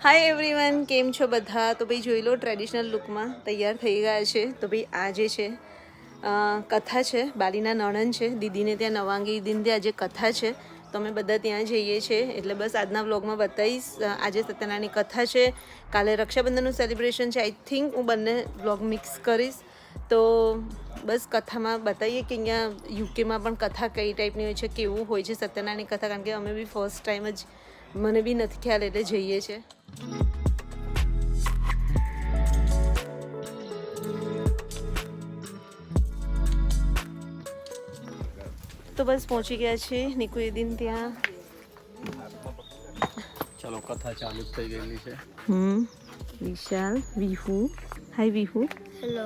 Hi everyone, કેમ છો બધા? તો ભાઈ જોઈ લો, ટ્રેડિશનલ લુકમાં તૈયાર થઈ ગયા છે. તો ભાઈ આ જે છે કથા છે, બાલીના નણંદ છે, દીદીને ત્યાં નવાંગી દીદીને ત્યાં આજે કથા છે. તો અમે બધા ત્યાં જઈએ છીએ. એટલે બસ આજના વ્લોગમાં બતાવીશ. આજે સત્યનારાયણની કથા છે, કાલે રક્ષાબંધનનું સેલિબ્રેશન છે. આઈ થિંક હું બંને વ્લોગ મિક્સ કરીશ. તો બસ કથામાં બતાવીએ કે અહીંયા યુકેમાં પણ કથા કઈ ટાઈપની હોય છે, કેવું હોય છે સત્યનારાયણની કથા. કારણ કે અમે બી ફર્સ્ટ ટાઈમ જ, મને બી નથી ખ્યાલ, એટલે જઈએ છીએ. તો બસ પહોંચી ગયા છે નિકુદીન ત્યાં. ચલો કથા ચાલુ થઈ ગયેલી છે. વિશાલ, વિહુ. હાય વિહુ. હેલો.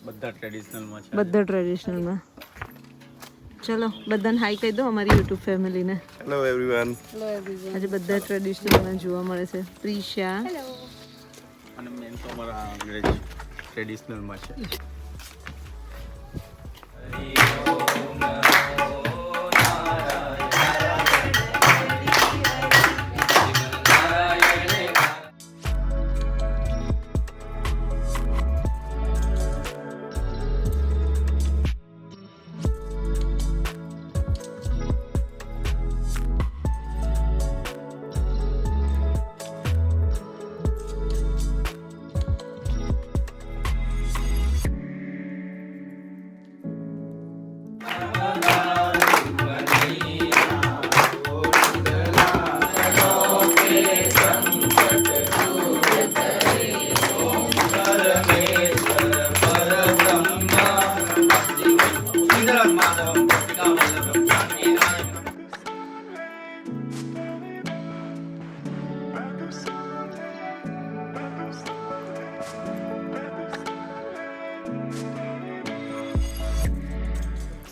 બધા ટ્રેડિશનલમાં છે. બધા ટ્રેડિશનલમાં. ચલો બધાને હાય કહી દો અમારી યુટ્યુબ ફેમિલીને. Hello everyone. આજે બધા ટ્રેડિશનલમાં જોવા મળે છે. પ્રિશા અને મેન તો અમારા અંગ્રેજ ટ્રેડિશનલમાં છે.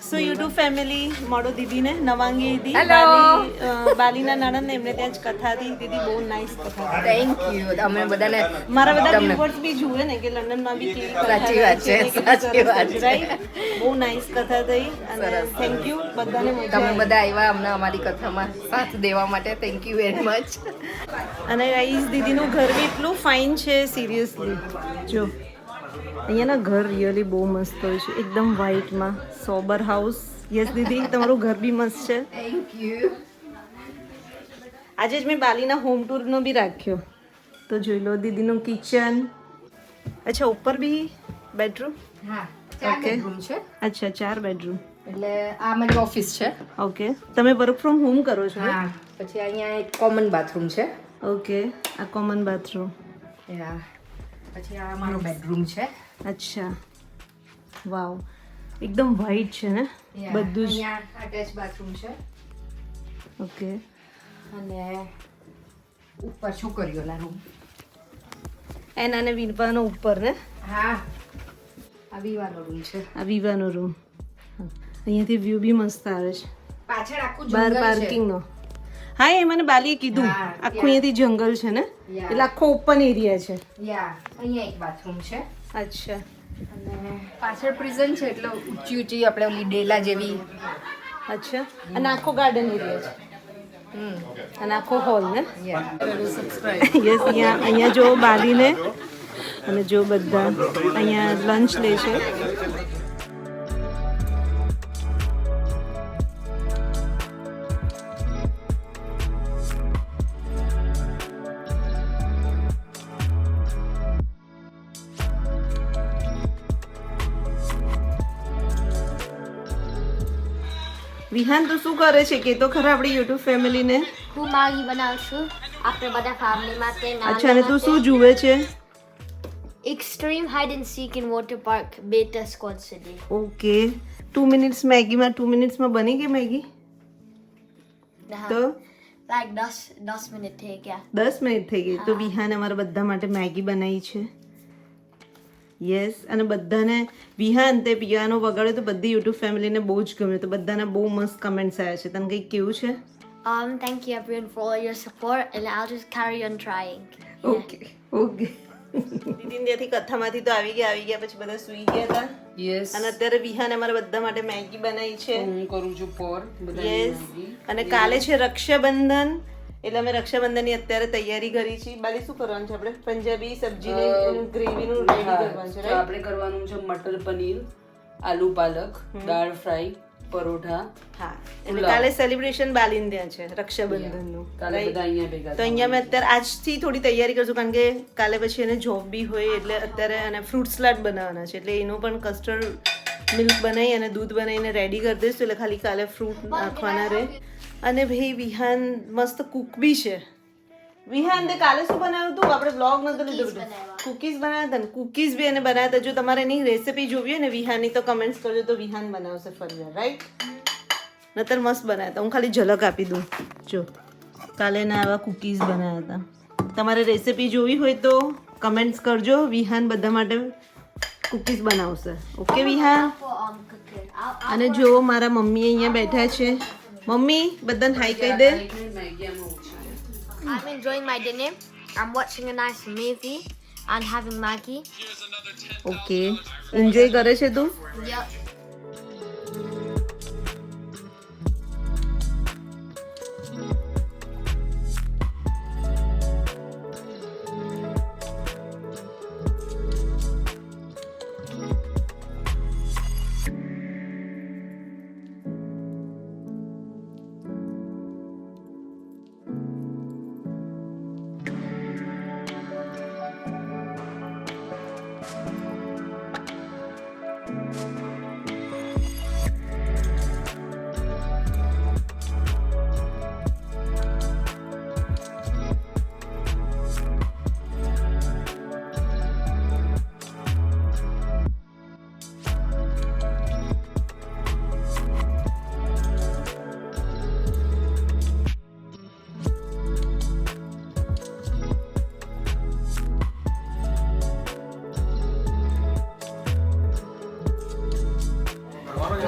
સો યુટ્યુબ ફેમિલી મળો દીદીને, નવાંગી દીદી, બાલીના નણંદ ને, એમને ત્યાં જ કથા હતી. દીદી બહુ નાઇસ કથા હતી. Thank you. અમે બધાને મારા બધા વ્યુઅર્સ બી જુએ ને કે લંડનમાં બી કેવી કથા સાચી વાત છે, થાય સાચી વાત છે. રાઈટ. બહુ નાઇસ કથા થઈ અને થેન્ક યુ બધાને. મજા તમે આવી. બધા આવ્યા અમને અમારી કથામાં સાથ દેવા માટે. Thank you very much. અને ગાઈઝ દીદીનું ઘર બી એટલું ફાઇન છે, સિરિયસલી. જો અહીંયાના ઘર રિયલી બહુ મસ્ત હોય છે, એકદમ વ્હાઇટમાં, સોબર હાઉસ. યસ દીદી, તમારું ઘર બી મસ્ત છે. Thank you. આજે જ મેં બાલીના હોમ ટૂરનો બી રાખ્યો. તો જોઈ લો દીદીનું કિચન. અચ્છા, ઉપર બી બેડરૂમ? હા, 4 Okay. બેડરૂમ છે. અચ્છા, 4 બેડરૂમ. એટલે આ મારી ઓફિસ છે. ઓકે, તમે વર્ક ફ્રોમ હોમ કરો છો? હા. પછી અહીંયા એક કોમન બાથરૂમ છે. ઓકે, આ કોમન બાથરૂમ. યા. પછી આ મારો બેડરૂમ છે. અચ્છા, વાવ, એકદમ વ્હાઇટ છે ને યા. બધું જ. અહીંયા અટેચ બાથરૂમ છે. ઓકે, અને ઉપર છોકરીઓના રૂમ. એના ને વિવાનો ઉપર ને. હા. આ વિવાનો રૂમ છે. આ વિવાનો રૂમ. અહીંયાથી વ્યૂ બી મસ્ત આવે છે, પાછળ આખું બાર જંગલ છે. પાર્કિંગનો. હા, એ મને બાલીએ કીધું. હા, આખું અહીંયાથી જંગલ છે ને, યા. એટલે આખો ઓપન એરિયા છે. યા. અહીંયા એક બાથરૂમ છે. અચ્છા, અને પાછળ પ્રિઝન છે, એટલે ઊંચી ઊંચી આપણે ઓલી ડેલા જેવી. અચ્છા. અને આખો ગાર્ડન એરિયા છે, અને આખો હોલ ને. યસ, અહીંયા જો બાલીને અને જો બધા અહીંયા લંચ લે છે. વિહાન તો શું કરે છે કે તો ખરા આપણી યુટ્યુબ ફેમિલીને. હું માગી બનાવું છું આપણે બધા ફેમિલી માટે. અચ્છા, અને તું શું જુએ છે? Extreme hide and seek in water park બેટા સ્કોટ સિટી. ઓકે, 2 મિનિટ્સ મેગીમાં 2 મિનિટ્સમાં બની ગઈ મેગી. તો લાઈક 10 મિનિટ થઈ ગયા. 10 મિનિટ થઈ ગઈ. તો વિહાન અમારા બધા માટે મેગી બનાવી છે. યસ, અને બધાને વિહાન તે પિયાનો વગાડ્યો તો બધી યુટ્યુબ ફેમિલીને બહુ જ ગમ્યું. તો બધાના બહુ મસ્ત કમેન્ટ્સ આવ્યા છે. તને કંઈક કેવું છે? Thank you everyone for all your support and I'll just carry on trying. Okay okay. દીદી ત્યાંથી કથામાંથી તો આવી ગયા પછી બધા સૂઈ ગયા હતા. યસ. અને અત્યારે વિહાને અમારા બધા માટે મેગી બનાવી છે. હું કરું છું પોર બધા. યસ, અને કાલે છે રક્ષાબંધન એટલે અમે રક્ષાબંધનની અત્યારે તૈયારી કરી છે. બાલી શું કરવાનું છે આપણે? પંજાબી સબ્જીની ગ્રેવીનું રેડી કરવાનું છે, તો right? આપણે કરવાનું છે મટર પનીર, આલુ પાલક, દાળ ફ્રાય, પરોઠા. હા, એટલે કાલે સેલિબ્રેશન બાલીન ત્યાં છે રક્ષાબંધનનું, કાલે right? બધા અહીંયા ભેગા તો અહીંયા મેં અત્યારે આજથી થોડી તૈયારી કરશું, કારણ કે કાલે પછી એને જોબ બી હોય, એટલે અત્યારે અને ફ્રૂટ સલાડ બનાવવાના છે, એટલે એનું પણ કસ્ટર્ડ મિલ્ક બનાવી અને દૂધ બનાવીને રેડી કરી દઈશું, એટલે ખાલી કાલે ફ્રૂટ નાખવાના રહે. અને ભાઈ વિહાન મસ્ત કુક બી છે. વિહાન તે કાલે શું બનાવ્યું હતું? આપણે બ્લોગ નતો લીધો બેટા. કુકીઝ બનાવ્યા હતા ને, કુકીઝ બી એને બનાવ્યા હતા. જો તમારે એની રેસીપી જોવી હોય ને વિહાનની તો કમેન્ટ્સ કરજો, તો વિહાન બનાવશે ફરી, રાઈટ? નતર મસ્ત બનાવ્યા હતા. હું ખાલી ઝલક આપી દઉં. જો કાલે એના આવા કુકીઝ બનાવ્યા હતા. તમારે રેસીપી જોવી હોય તો કમેન્ટ્સ કરજો. વિહાન બધા માટે કુકીઝ બનાવશે. ઓકે વિહાન? cooking. અને જો મારા મમ્મી અહીંયા બેઠા છે. મમ્મી બધાને હાઈ કહી દે. મેગી આમાં ઓછી છે. I'm enjoying my dinner. I'm watching a nice movie and having Maggie. Okay, enjoy કરે છે તું? Yep.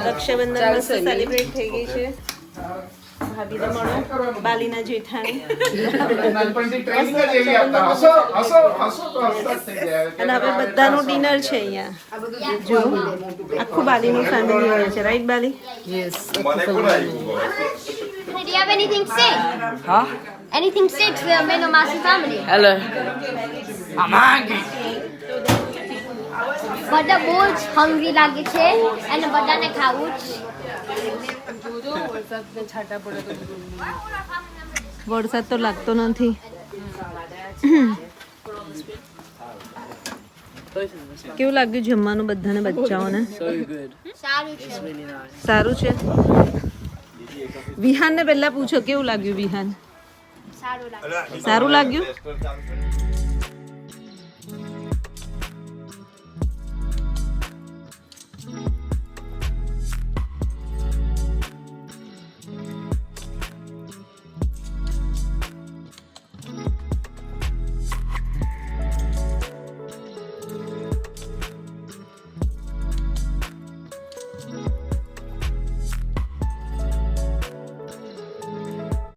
રક્ષાબંધન મસ્ત સેલિબ્રેટ થઈ ગઈ છે. ભાભીને મળો, બાલીના જેઠાણી. અને હવે બધાનું ડિનર છે અહીંયા. જો આખું બાલીનું ફેમિલી આવે છે, right Bali? Do you have anything to say? હા Anything to say to the Menomasi family? Hello બધા બહુ જ hungry લાગે છે અને બધાને ખાવું જ. વરસાદ તો લાગતો નથી. કેવું લાગ્યું જમવાનું બધાને, બચ્ચાઓને? સારું છે. સારું છે. વિહાનને પહેલા પૂછો કેવું લાગ્યું. વિહાન સારું લાગે. સારું લાગ્યું?